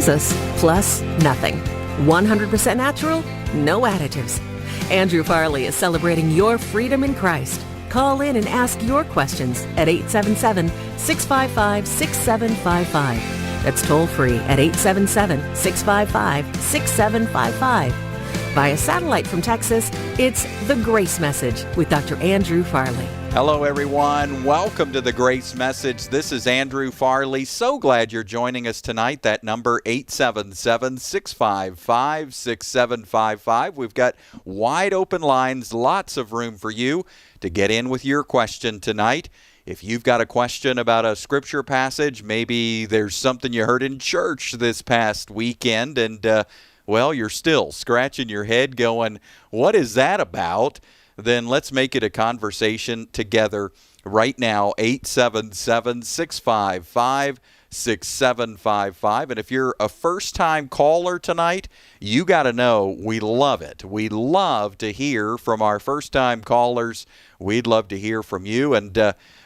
Texas, plus nothing. 100% natural, no additives. Andrew Farley is celebrating your freedom in Christ. Call in and ask your questions at 877-655-6755. That's toll free at 877-655-6755. Via satellite from Texas, it's The Grace Message with Dr. Andrew Farley. Hello, everyone. Welcome to The Grace Message. This is Andrew Farley. So glad you're joining us tonight. That number, 877-655-6755. We've got wide open lines, lots of room for you to get in with your question tonight. If you've got a question about a scripture passage, maybe there's something you heard in church this past weekend, and well, you're still scratching your head going, what is that about? Then let's make it a conversation together right now, 877-655-6755. And if you're a first-time caller tonight, you got to know we love it. We love to hear from our first-time callers. We'd love to hear from you. And,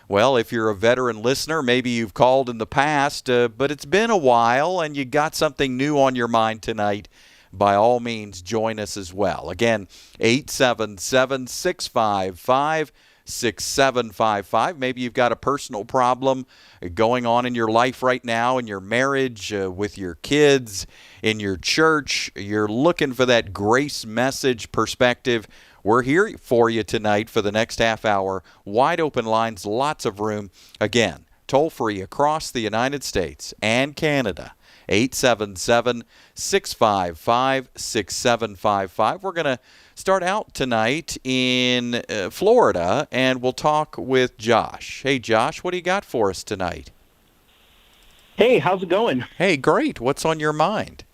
well, if you're a veteran listener, maybe you've called in the past, but it's been a while and you got something new on your mind tonight. By all means, join us as well. Again, 877-655-6755. Maybe you've got a personal problem going on in your life right now, in your marriage, with your kids, in your church. You're looking for that grace message perspective. We're here for you tonight for the next half hour. Wide open lines, lots of room. Again, toll free across the United States and Canada. 877-655-6755. We're going to start out tonight in Florida, and we'll talk with Josh. Hey, Josh, what do you got for us tonight? Hey, how's it going? Hey, great. What's on your mind?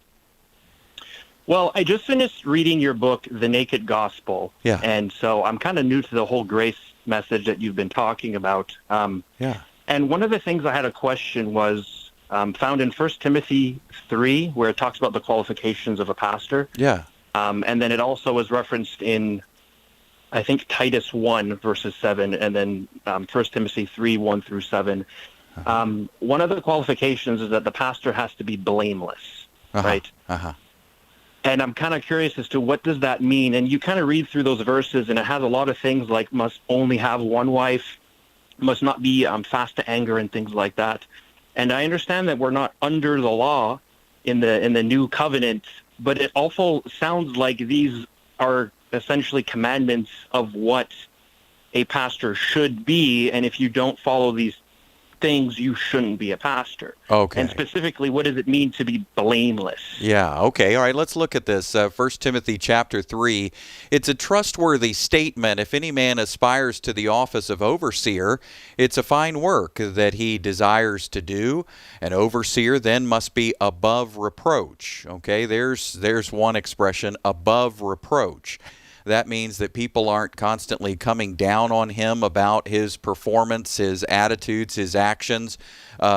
Well, I just finished reading your book, The Naked Gospel. Yeah. And so I'm kind of new to the whole grace message that you've been talking about. Yeah. And one of the things I had a question was, found in 1 Timothy 3, where it talks about the qualifications of a pastor. Yeah. And then it also was referenced in, I think, Titus 1, verses 7, and then 1 Timothy 3, 1 through 7. One of the qualifications is that the pastor has to be blameless, right? And I'm kind of curious as to what does that mean? And you kind of read through those verses, and it has a lot of things like must only have one wife, must not be fast to anger and things like that. And I understand that we're not under the law in the new covenant, but it also sounds like these are essentially commandments of what a pastor should be. And if you don't follow these things, you shouldn't be a pastor. Okay. And specifically, what does it mean to be blameless? Yeah, okay. All right, let's look at this. 1 Timothy chapter 3. It's a trustworthy statement. If any man aspires to the office of overseer, it's a fine work that he desires to do. An overseer then must be above reproach. Okay, there's one expression, above reproach. That means that people aren't constantly coming down on him about his performance, his attitudes, his actions.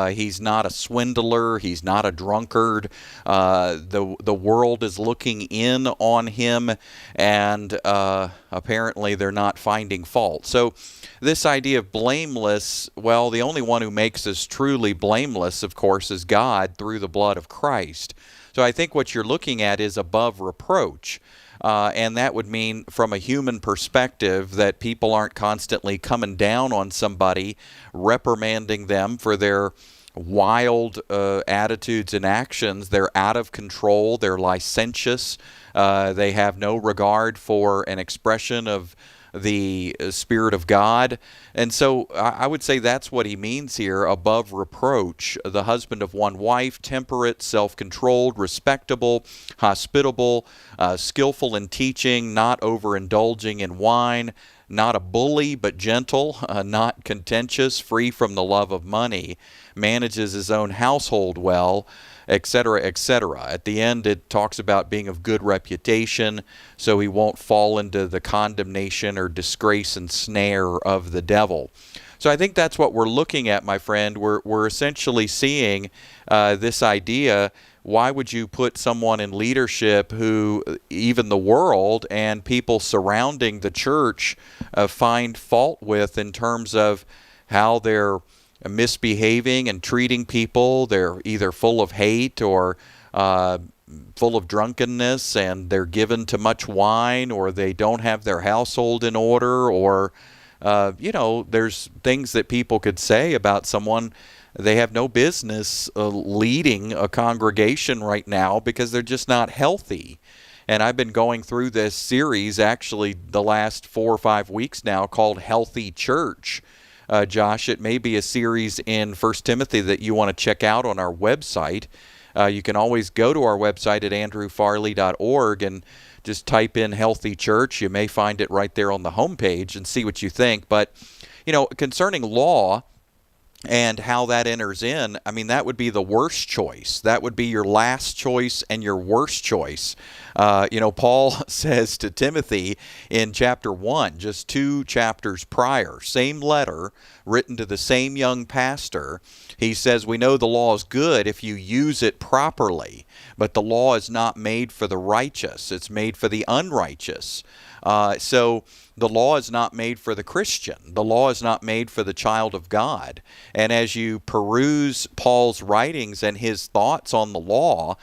He's not a swindler. He's not a drunkard. The world is looking in on him, and apparently they're not finding fault. So this idea of blameless, well, the only one who makes us truly blameless, of course, is God through the blood of Christ. So I think what you're looking at is above reproach. And that would mean from a human perspective that people aren't constantly coming down on somebody, reprimanding them for their wild attitudes and actions. They're out of control. They're licentious. They have no regard for an expression of the Spirit of God. And so I would say that's what he means here, above reproach. The husband of one wife, temperate, self-controlled, respectable, hospitable, skillful in teaching, not overindulging in wine, not a bully but gentle, not contentious, free from the love of money, manages his own household well, etc., etc. At the end, it talks about being of good reputation, so he won't fall into the condemnation or disgrace and snare of the devil. So I think that's what we're looking at, my friend. We're essentially seeing this idea. Why would you put someone in leadership who even the world and people surrounding the church find fault with in terms of how they're misbehaving and treating people? They're either full of hate or full of drunkenness, and they're given to much wine, or they don't have their household in order, or there's things that people could say about someone. They have no business leading a congregation right now because they're just not healthy. And I've been going through this series actually the last 4 or 5 weeks now called Healthy Church. Josh, it may be a series in 1 Timothy that you want to check out on our website. You can always go to our website at andrewfarley.org and just type in Healthy Church. You may find it right there on the homepage and see what you think. But, concerning law and how that enters in, I mean, that would be the worst choice. That would be your last choice and your worst choice. Paul says to Timothy in chapter 1, just 2 chapters prior, same letter written to the same young pastor. He says, we know the law is good if you use it properly, but the law is not made for the righteous. It's made for the unrighteous. So the law is not made for the Christian. The law is not made for the child of God. And as you peruse Paul's writings and his thoughts on the law,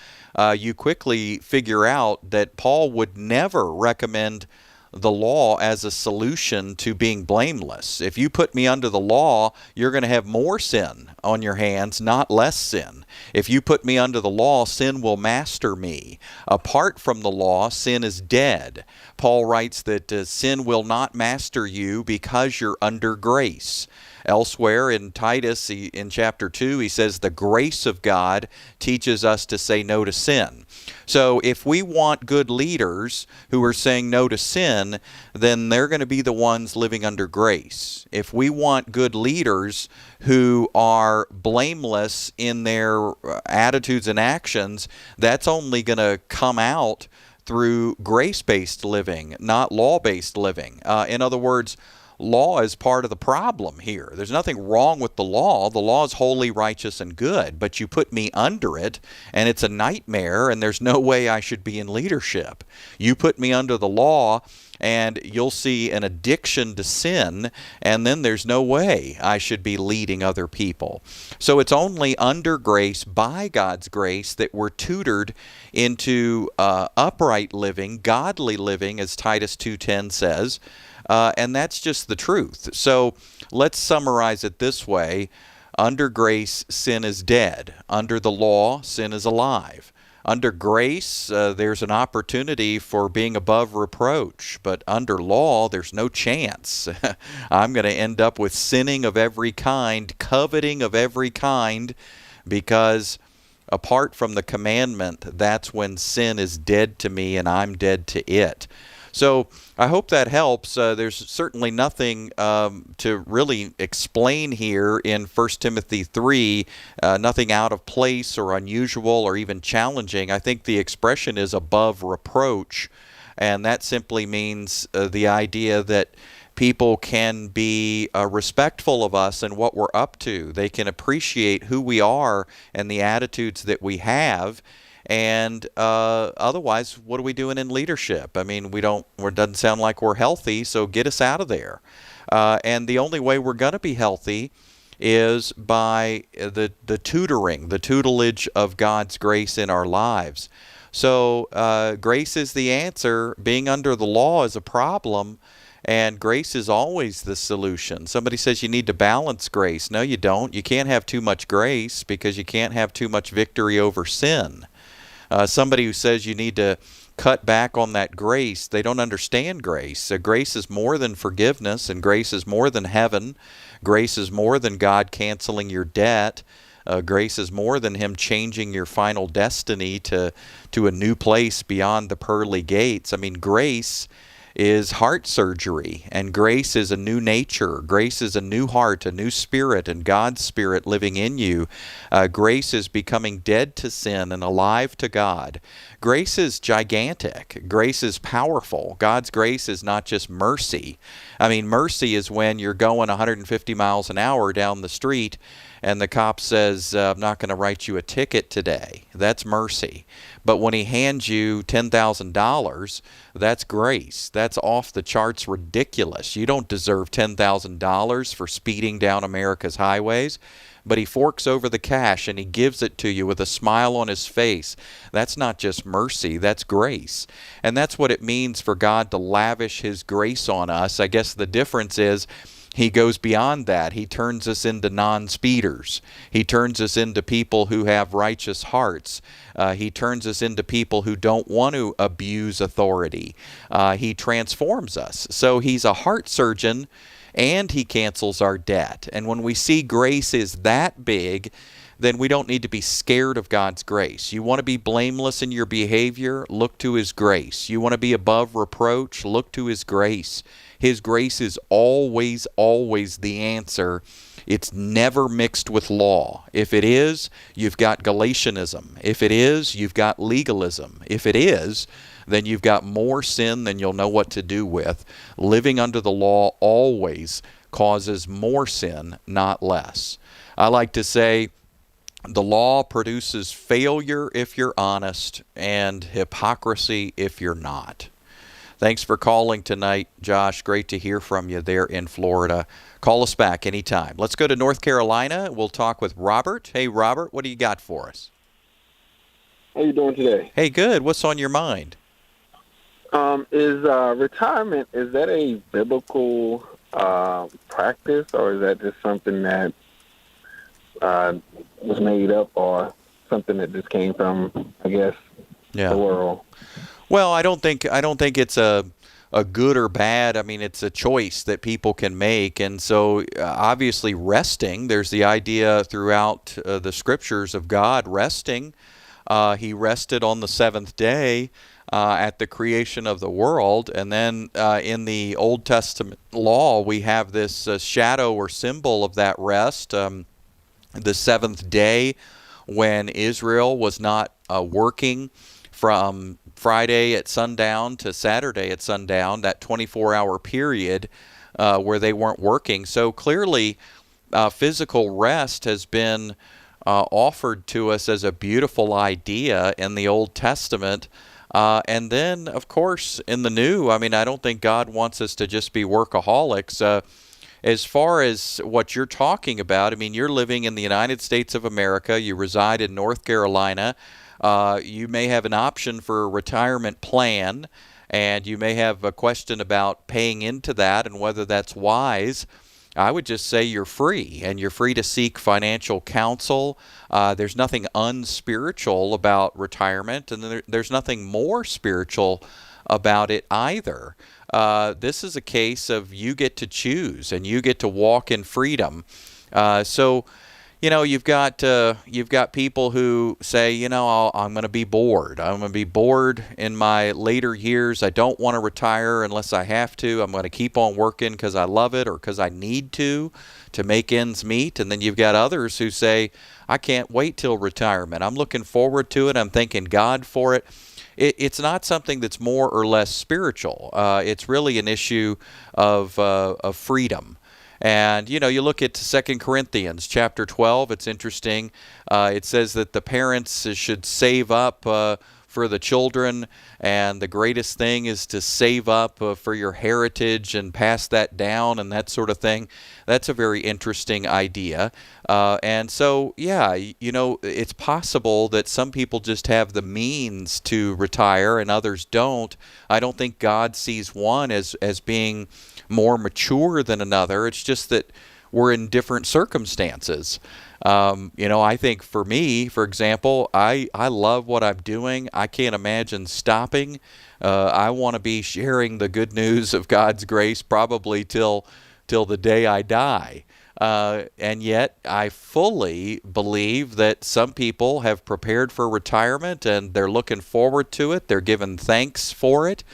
you quickly figure out that Paul would never recommend the law as a solution to being blameless. If you put me under the law, you're going to have more sin on your hands, not less sin. If you put me under the law, sin will master me. Apart from the law, sin is dead. Paul writes that sin will not master you because you're under grace. Elsewhere in Titus, in chapter 2, he says the grace of God teaches us to say no to sin. So if we want good leaders who are saying no to sin, then they're going to be the ones living under grace. If we want good leaders who are blameless in their attitudes and actions, that's only going to come out through grace-based living, not law-based living. In other words, law is part of the problem here. There's nothing wrong with the law. The law is holy, righteous, and good, but you put me under it, and it's a nightmare, and there's no way I should be in leadership. You put me under the law, and you'll see an addiction to sin, and then there's no way I should be leading other people. So it's only under grace, by God's grace, that we're tutored into upright living, godly living, as Titus 2:10 says, and that's just the truth. So let's summarize it this way. Under grace, sin is dead. Under the law, sin is alive. Under grace, there's an opportunity for being above reproach. But under law, there's no chance. I'm going to end up with sinning of every kind, coveting of every kind, because apart from the commandment, that's when sin is dead to me and I'm dead to it. So I hope that helps. There's certainly nothing to really explain here in 1 Timothy 3, nothing out of place or unusual or even challenging. I think the expression is above reproach, and that simply means the idea that people can be respectful of us and what we're up to. They can appreciate who we are and the attitudes that we have. And otherwise, what are we doing in leadership? I mean, it doesn't sound like we're healthy, so get us out of there. And the only way we're going to be healthy is by the tutoring, the tutelage of God's grace in our lives. So grace is the answer. Being under the law is a problem, and grace is always the solution. Somebody says you need to balance grace. No, you don't. You can't have too much grace because you can't have too much victory over sin. Somebody who says you need to cut back on that grace, they don't understand grace. Grace is more than forgiveness, and grace is more than heaven. Grace is more than God canceling your debt. Grace is more than Him changing your final destiny to a new place beyond the pearly gates. I mean, grace is heart surgery, and grace is a new nature. Grace is a new heart, a new spirit, and God's Spirit living in you. Grace is becoming dead to sin and alive to God. Grace is gigantic. Grace is powerful. God's grace is not just mercy. I mean, mercy is when you're going 150 miles an hour down the street and the cop says, I'm not going to write you a ticket today. That's mercy. But when he hands you $10,000, that's grace. that's off the charts ridiculous. You don't deserve $10,000 for speeding down America's highways. But he forks over the cash and he gives it to you with a smile on his face. That's not just mercy, that's grace. And that's what it means for God to lavish his grace on us. I guess the difference is he goes beyond that. He turns us into non-speeders. He turns us into people who have righteous hearts. He turns us into people who don't want to abuse authority. He transforms us. So he's a heart surgeon, and he cancels our debt. And when we see grace is that big, then we don't need to be scared of God's grace. You want to be blameless in your behavior? Look to his grace. You want to be above reproach? Look to his grace. His grace is always, always the answer. It's never mixed with law. If it is, you've got Galatianism. If it is, you've got legalism. If it is, then you've got more sin than you'll know what to do with. Living under the law always causes more sin, not less. I like to say the law produces failure if you're honest and hypocrisy if you're not. Thanks for calling tonight, Josh. Great to hear from you there in Florida. Call us back anytime. Let's go to North Carolina. We'll talk with Robert. Hey, Robert, what do you got for us? How you doing today? Hey, good. What's on your mind? Is retirement, is that a biblical practice, or is that just something that was made up, or something that just came from, I guess, the world? Well, I don't think it's a good or bad. I mean, it's a choice that people can make. And so obviously resting, there's the idea throughout the scriptures of God resting. He rested on the seventh day at the creation of the world. And then in the Old Testament law, we have this shadow or symbol of that rest, the seventh day, when Israel was not working from Friday at sundown to Saturday at sundown, that 24-hour period where they weren't working. So clearly physical rest has been offered to us as a beautiful idea in the Old Testament. And then, of course, in the New, I mean, I don't think God wants us to just be workaholics. As far as what you're talking about, I mean, you're living in the United States of America. You reside in North Carolina. You may have an option for a retirement plan, and you may have a question about paying into that and whether that's wise. I would just say you're free, and you're free to seek financial counsel. There's nothing unspiritual about retirement, and there's nothing more spiritual about it either. This is a case of you get to choose, and you get to walk in freedom. So, you know, you've got people who say, you know, I'm going to be bored. I'm going to be bored in my later years. I don't want to retire unless I have to. I'm going to keep on working because I love it or because I need to make ends meet. And then you've got others who say, I can't wait till retirement. I'm looking forward to it. I'm thanking God for it. It's not something that's more or less spiritual. It's really an issue of freedom. And, you know, you look at 2 Corinthians chapter 12, it's interesting. It says that the parents should save up for the children, and the greatest thing is to save up for your heritage and pass that down and that sort of thing. That's a very interesting idea. And so, yeah, you know, it's possible that some people just have the means to retire and others don't. I don't think God sees one as being more mature than another. It's just that we're in different circumstances. You know, I think for me, for example, I love what I'm doing. I can't imagine stopping. I want to be sharing the good news of God's grace probably till the day I die. And yet I fully believe that some people have prepared for retirement and they're looking forward to it. They're giving thanks for it.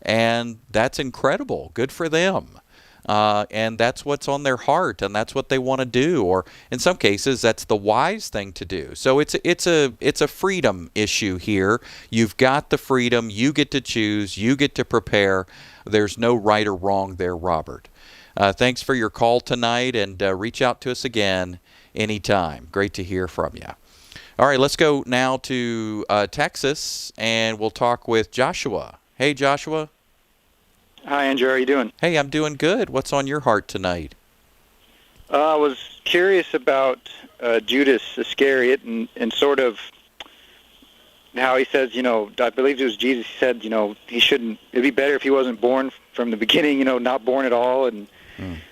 And that's incredible. Good for them. And that's what's on their heart, and that's what they want to do. Or in some cases, that's the wise thing to do. So it's a freedom issue here. You've got the freedom. You get to choose. You get to prepare. There's no right or wrong there, Robert. Thanks for your call tonight, and reach out to us again anytime. Great to hear from you. All right, let's go now to Texas, and we'll talk with Joshua. Hey, Joshua. Hi, Andrew. How are you doing? Hey, I'm doing good. What's on your heart tonight? I was curious about Judas Iscariot and sort of how he says, I believe it was Jesus, he said, he shouldn't, it'd be better if he wasn't born from the beginning, not born at all, and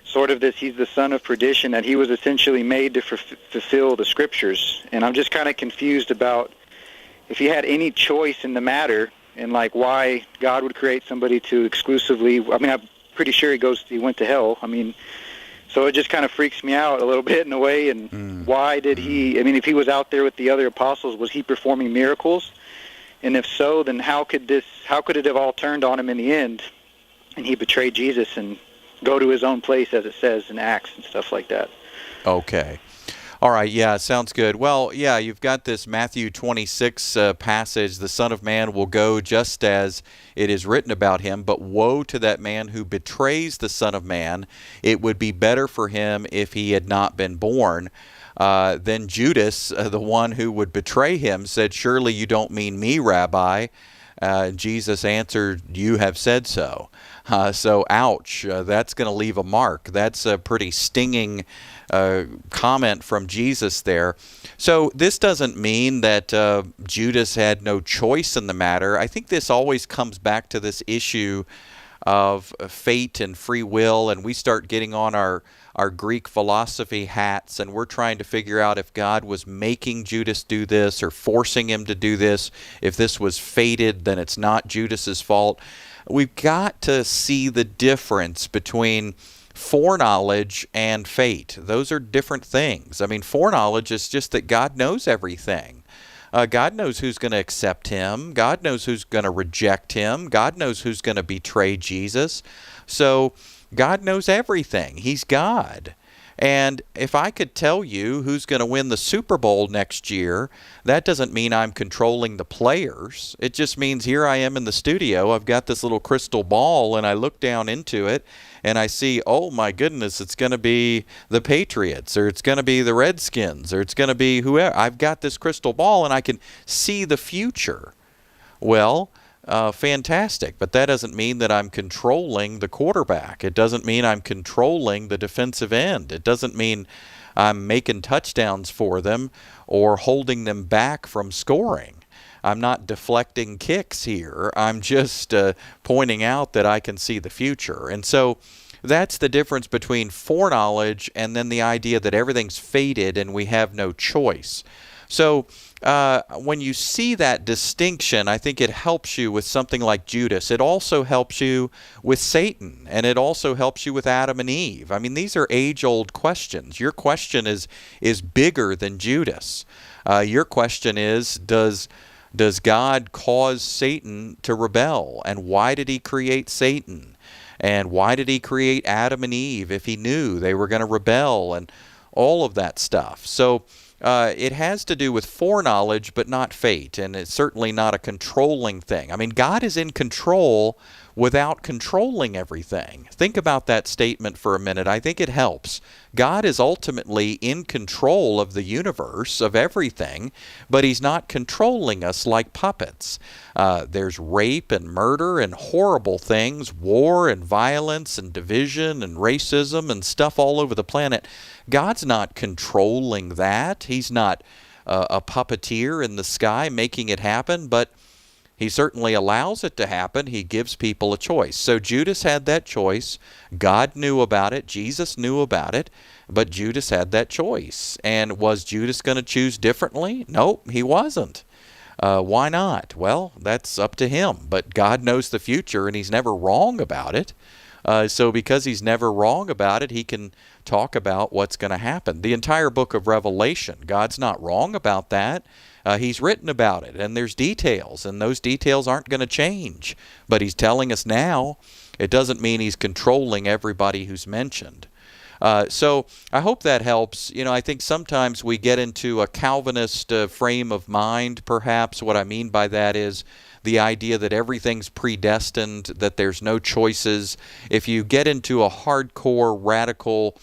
sort of this, he's the son of perdition, that he was essentially made to fulfill the scriptures. And I'm just kind of confused about if he had any choice in the matter, and like why God would create somebody to exclusively, I'm pretty sure he went to hell. So it just kind of freaks me out a little bit in a way. And why did he, if he was out there with the other apostles, was he performing miracles? And if so, then how could it have all turned on him in the end, and he betrayed Jesus and go to his own place, as it says in Acts and stuff like that? Okay. All right, yeah, sounds good. Well, yeah, you've got this Matthew 26 passage, the Son of Man will go just as it is written about him, but woe to that man who betrays the Son of Man. It would be better for him if he had not been born. Then Judas, the one who would betray him, said, surely you don't mean me, Rabbi. Jesus answered, you have said so. So, ouch, that's going to leave a mark. That's a pretty stinging comment from Jesus there. So this doesn't mean that Judas had no choice in the matter. I think this always comes back to this issue of fate and free will, and we start getting on our Greek philosophy hats, and we're trying to figure out if God was making Judas do this or forcing him to do this. If this was fated, then it's not Judas's fault. We've got to see the difference between foreknowledge and fate. Those are different things. Foreknowledge is just that God knows everything. God knows who's going to accept him. God knows who's going to reject him. God knows who's going to betray Jesus. So God knows everything. He's God. And if I could tell you who's going to win the Super Bowl next year, that doesn't mean I'm controlling the players. It just means here I am in the studio. I've got this little crystal ball, and I look down into it, and I see, oh my goodness, it's going to be the Patriots, or it's going to be the Redskins, or it's going to be whoever. I've got this crystal ball, and I can see the future. Well, fantastic, but that doesn't mean that I'm controlling the quarterback. It doesn't mean I'm controlling the defensive end. It doesn't mean I'm making touchdowns for them or holding them back from scoring. I'm not deflecting kicks here. I'm just pointing out that I can see the future. And so that's the difference between foreknowledge and then the idea that everything's fated and we have no choice. So when you see that distinction, I think it helps you with something like Judas. It also helps you with Satan, and it also helps you with Adam and Eve. These are age-old questions. Your question is bigger than Judas. Your question is, does God cause Satan to rebel? And why did he create Satan? And why did he create Adam and Eve if he knew they were going to rebel? And all of that stuff. So it has to do with foreknowledge, but not fate, and it's certainly not a controlling thing. God is in control without controlling everything. Think about that statement for a minute. I think it helps. God is ultimately in control of the universe, of everything, but he's not controlling us like puppets. There's rape and murder and horrible things, war and violence and division and racism and stuff all over the planet. God's not controlling that. He's not a puppeteer in the sky making it happen, but he certainly allows it to happen. He gives people a choice. So Judas had that choice. God knew about it. Jesus knew about it. But Judas had that choice. And was Judas going to choose differently? No, he wasn't. Why not? Well, that's up to him. But God knows the future, and he's never wrong about it. So because he's never wrong about it, he can talk about what's going to happen. The entire book of Revelation, God's not wrong about that. He's written about it, and there's details, and those details aren't going to change. But he's telling us now. It doesn't mean he's controlling everybody who's mentioned. So I hope that helps. I think sometimes we get into a Calvinist frame of mind, perhaps. What I mean by that is the idea that everything's predestined, that there's no choices. If you get into a hardcore, radical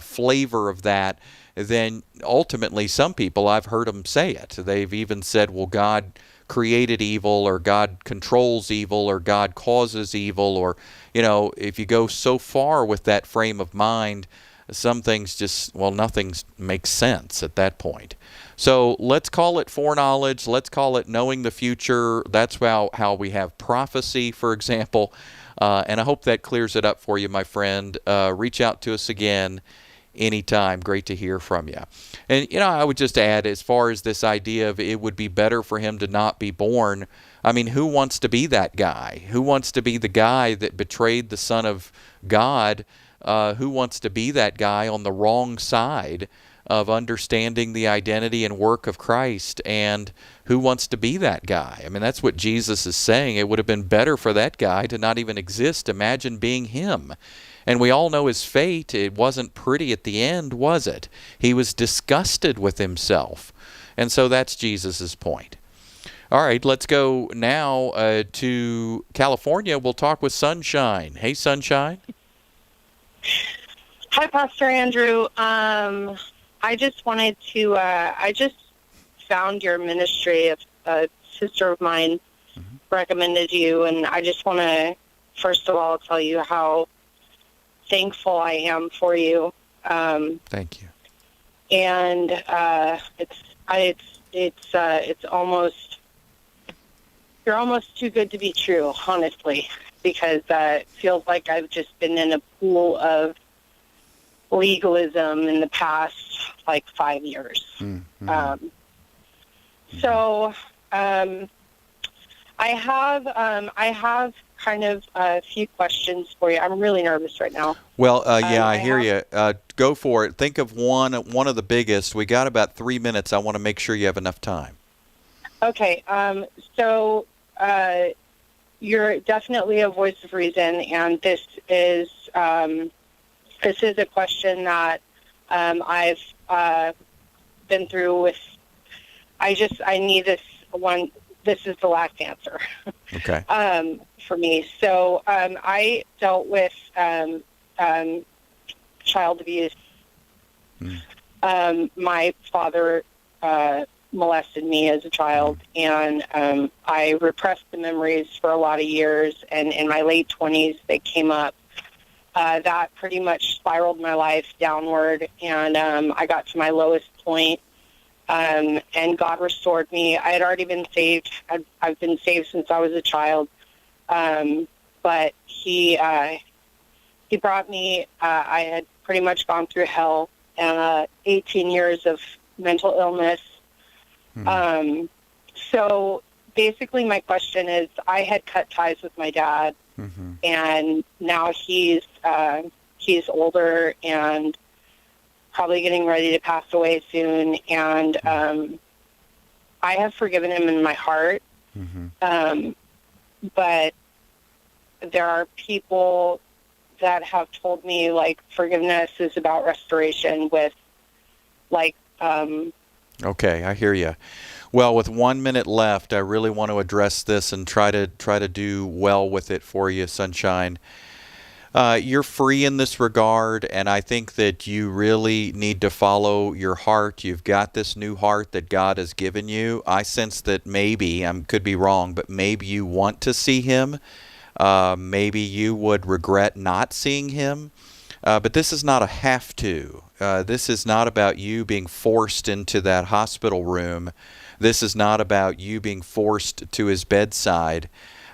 flavor of that, then ultimately some people, I've heard them say it. They've even said, well, God created evil, or God controls evil, or God causes evil, or if you go so far with that frame of mind, some things nothing makes sense at that point. So let's call it foreknowledge. Let's call it knowing the future. That's how we have prophecy, for example. And I hope that clears it up for you, my friend. Reach out to us again anytime. Great to hear from you. And, I would just add, as far as this idea of it would be better for him to not be born, I mean, who wants to be that guy? Who wants to be the guy that betrayed the Son of God? Who wants to be that guy on the wrong side of understanding the identity and work of Christ? And who wants to be that guy? I mean, that's what Jesus is saying. It would have been better for that guy to not even exist. Imagine being him. And we all know his fate. It wasn't pretty at the end, was it? He was disgusted with himself. And so that's Jesus' point. All right, let's go now to California. We'll talk with Sunshine. Hey, Sunshine. Hi, Pastor Andrew. I just wanted to, I just found your ministry. A sister of mine recommended you, and I just want to, first of all, tell you how thankful I am for you. Thank you. And it's almost, you're almost too good to be true, honestly, because it feels like I've just been in a pool of legalism in the past 5 years. Mm-hmm. I have kind of a few questions for you. I'm really nervous right now. Well, I hear you. Go for it. Think of one of the biggest. We got about 3 minutes. I want to make sure you have enough time. Okay. So you're definitely a voice of reason, and this is a question that I've been through with. I need this one. This is the last answer. Okay. For me. So I dealt with child abuse. My father molested me as a child, and I repressed the memories for a lot of years, and in my late 20s they came up. That pretty much spiraled my life downward, and I got to my lowest point, and God restored me. I had already been saved. I've been saved since I was a child, but He brought me. I had pretty much gone through hell, 18 years of mental illness. So basically my question is, I had cut ties with my dad, and now he's older and probably getting ready to pass away soon, and I have forgiven him in my heart, but there are people that have told me, forgiveness is about restoration with, Okay, I hear you. Well, with 1 minute left, I really want to address this and try to do well with it for you, Sunshine. You're free in this regard, and I think that you really need to follow your heart. You've got this new heart that God has given you. I sense that maybe, I could be wrong, but maybe you want to see Him. Maybe you would regret not seeing Him. But this is not a have to. This is not about you being forced into that hospital room. This is not about you being forced to His bedside.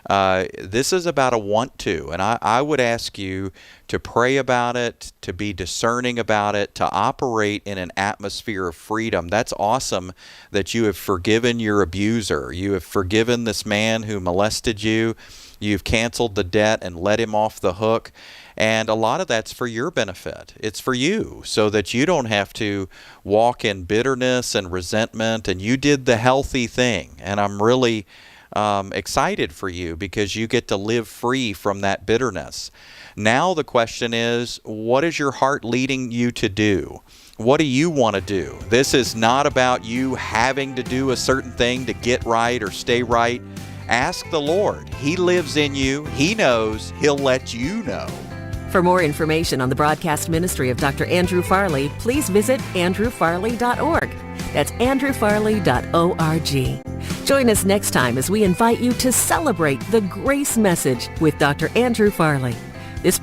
This is about a want to. And I would ask you to pray about it, to be discerning about it, to operate in an atmosphere of freedom. That's awesome that you have forgiven your abuser. You have forgiven this man who molested you. You've canceled the debt and let him off the hook. And a lot of that's for your benefit. It's for you, so that you don't have to walk in bitterness and resentment. And you did the healthy thing. And I'm really excited for you, because you get to live free from that bitterness. Now the question is, what is your heart leading you to do? What do you want to do? This is not about you having to do a certain thing to get right or stay right. Ask the Lord. He lives in you. He knows. He'll let you know. For more information on the broadcast ministry of Dr. Andrew Farley, please visit andrewfarley.org. That's andrewfarley.org. Join us next time as we invite you to celebrate the grace message with Dr. Andrew Farley. This